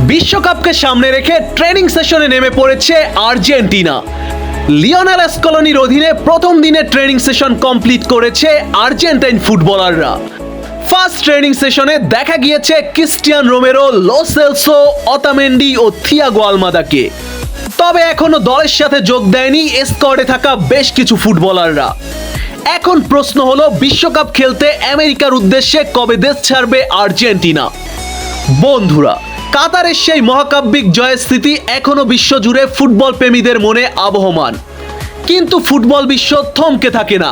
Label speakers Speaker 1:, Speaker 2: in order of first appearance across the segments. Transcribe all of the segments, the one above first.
Speaker 1: বিশ্বকাপকে সামনে রেখে ট্রেনিং সেশনে নেমে পড়েছে আর্জেন্টিনা। লিওনেল স্কলোনির অধীনে প্রথম দিনে ট্রেনিং সেশন কমপ্লিট করেছে আর্জেন্টাইন ফুটবলাররা। ফার্স্ট ট্রেনিং সেশনে দেখা গিয়েছে Cristian Romero, Lo Celso, Otamendi ও থিয়াগো আলমাদাকে। তবে এখনো দলের সাথে যোগ দেয়নি স্কোয়াডে থাকা বেশ কিছু ফুটবলাররা। এখন প্রশ্ন হলো, বিশ্বকাপ খেলতে আমেরিকার উদ্দেশ্যে কবে দেশ ছাড়বে আর্জেন্টিনা? বন্ধুরা, কাতারের সেই মহাকাব্যিক জয়ের স্মৃতি এখনো বিশ্বজুড়ে ফুটবল প্রেমীদের মনে আবহমান। কিন্তু ফুটবল বিশ্ব থমকে থাকে না।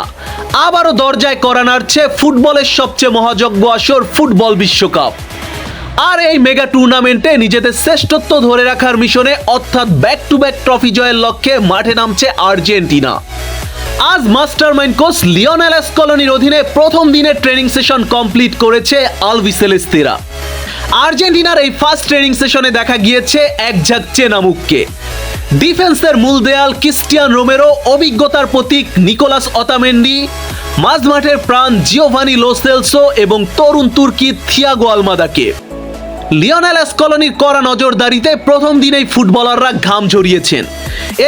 Speaker 1: আবারও দরজায় কড়া নাড়ছে ফুটবলের সবচেয়ে মহাযজ্ঞ আসর ফুটবল বিশ্বকাপ। আর এই মেগা টুর্নামেন্টে নিজেদের শ্রেষ্ঠত্ব ধরে রাখার মিশনে অর্থাৎ ব্যাক টু ব্যাক ট্রফি জয়ের লক্ষ্যে মাঠে নামছে আর্জেন্টিনা। আজ মাস্টারমাইন্ড কোচ লিওনেল স্কলোনির অধীনে প্রথম দিনের ট্রেনিং সেশন কমপ্লিট করেছে আলবিসেলেস্তেরা। আর্জেন্টিনার এই ফার্স্ট ট্রেনিং সেশনে দেখা গিয়েছে এক ঝাঁক চেনা মুখকে। ডিফেন্সের মূল দেয়াল ক্রিস্টিয়ান রোমেরো, অভিজ্ঞতার প্রতীক নিকোলাস অতামেন্ডি, মাঝমাঠের প্রাণ জিওভানি লো সেলসো এবং তরুণ তুর্কি থিয়াগো আলমাদাকে। লিওনেল স্কলোনির কড়া নজরদারিতে প্রথম দিনেই ফুটবলাররা ঘাম ঝরিয়েছেন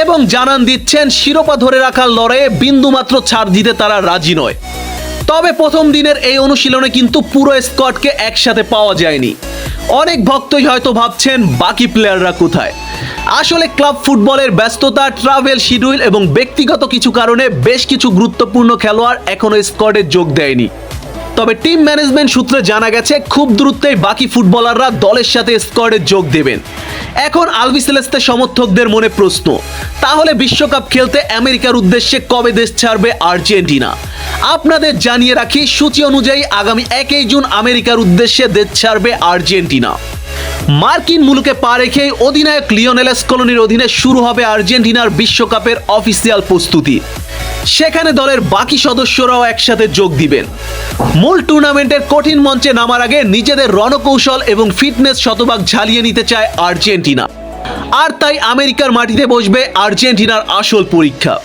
Speaker 1: এবং জানান দিচ্ছেন শিরোপা ধরে রাখার লড়াইয়ে বিন্দুমাত্র ছাড় দিতে তারা রাজি নয়। তবে প্রথম দিনের এই অনুশীলনে কিন্তু পুরো স্কোয়াডকে একসাথে পাওয়া যায়নি। অনেক ভক্তই হয়তো ভাবছেন বাকি প্লেয়াররা কোথায়। আসলে ক্লাব ফুটবলের ব্যস্ততা, ট্রাভেল শিডিউল এবং ব্যক্তিগত কিছু কারণে বেশ কিছু গুরুত্বপূর্ণ খেলোয়াড় এখনো স্কোয়াডে যোগ দেয়নি। তবে টিম ম্যানেজমেন্ট সূত্রে জানা গেছে খুব দ্রুতই বাকি ফুটবলাররা দলের সাথে স্কোয়াডে যোগ দেবেন। এখন আলবিসেলেস্তে সমর্থকদের মনে প্রশ্ন, তাহলে বিশ্বকাপ খেলতে আমেরিকার উদ্দেশ্যে কবে দেশ ছাড়বে আর্জেন্টিনা? আপনাদের জানিয়ে রাখি, সূচি অনুযায়ী আগামী 1 জুন আমেরিকার উদ্দেশ্যে দেশ ছাড়বে আর্জেন্টিনা। মার্কিন মুলুকে পা রেখেই অধিনায়ক লিওনেল স্কলোনির অধীনে শুরু হবে আর্জেন্টিনার বিশ্বকাপের অফিসিয়াল প্রস্তুতি। সেখানে দলের বাকি সদস্যরাও একসাথে যোগ দিবেন। মূল টুর্নামেন্টের কঠিন মঞ্চে নামার আগে নিজেদের রণকৌশল এবং ফিটনেস শতভাগ ঝালিয়ে নিতে চায় আর্জেন্টিনা। আর তাই আমেরিকার মাটিতে বসবে আর্জেন্টিনার আসল পরীক্ষা।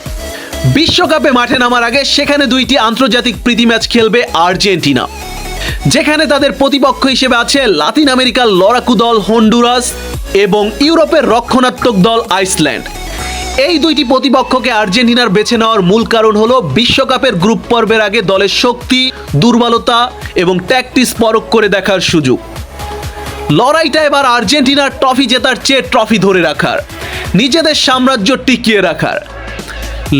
Speaker 1: বিশ্বকাপে মাঠে নামার আগে সেখানে 2টি আন্তর্জাতিক প্রীতি ম্যাচ খেলবে আর্জেন্টিনা, যেখানে তাদের প্রতিপক্ষ হিসেবে আছে লাতিন আমেরিকার লড়াকু দল হন্ডুরাস এবং ইউরোপের রক্ষণাত্মক দল আইসল্যান্ড। এই 2টি প্রতিপক্ষকে আর্জেন্টিনার বেছে নেওয়ার মূল কারণ হলো বিশ্বকাপের গ্রুপ পর্বের আগে দলের শক্তি, দুর্বলতা এবং ট্যাকটিক্স পরখ করে দেখার সুযোগ। লড়াইটা এবার আর্জেন্টিনার ট্রফি জেতার চেয়ে ট্রফি ধরে রাখার, নিজেদের সাম্রাজ্য টিকিয়ে রাখার।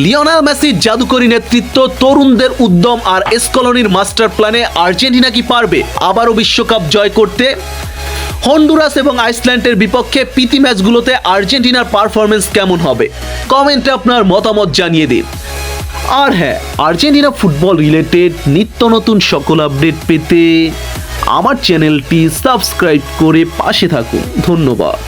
Speaker 1: লিওনেল মেসির জাদুকরী নেতৃত্ব, তরুণদের উদ্যম আর স্কলোনির মাস্টার প্ল্যানে আর্জেন্টিনা কি পারবে আবারও বিশ্বকাপ জয় করতে? হন্ডুরাস এবং আইসল্যান্ডের বিপক্ষে প্রীতি ম্যাচগুলোতে আর্জেন্টিনার পারফরমেন্স কেমন হবে? কমেন্টে আপনার মতামত জানিয়ে দিন। আর হ্যাঁ, আর্জেন্টিনা ফুটবল রিলেটেড নিত্য নতুন সকল আপডেট পেতে আমার চ্যানেলটি সাবস্ক্রাইব করে পাশে থাকুন। ধন্যবাদ।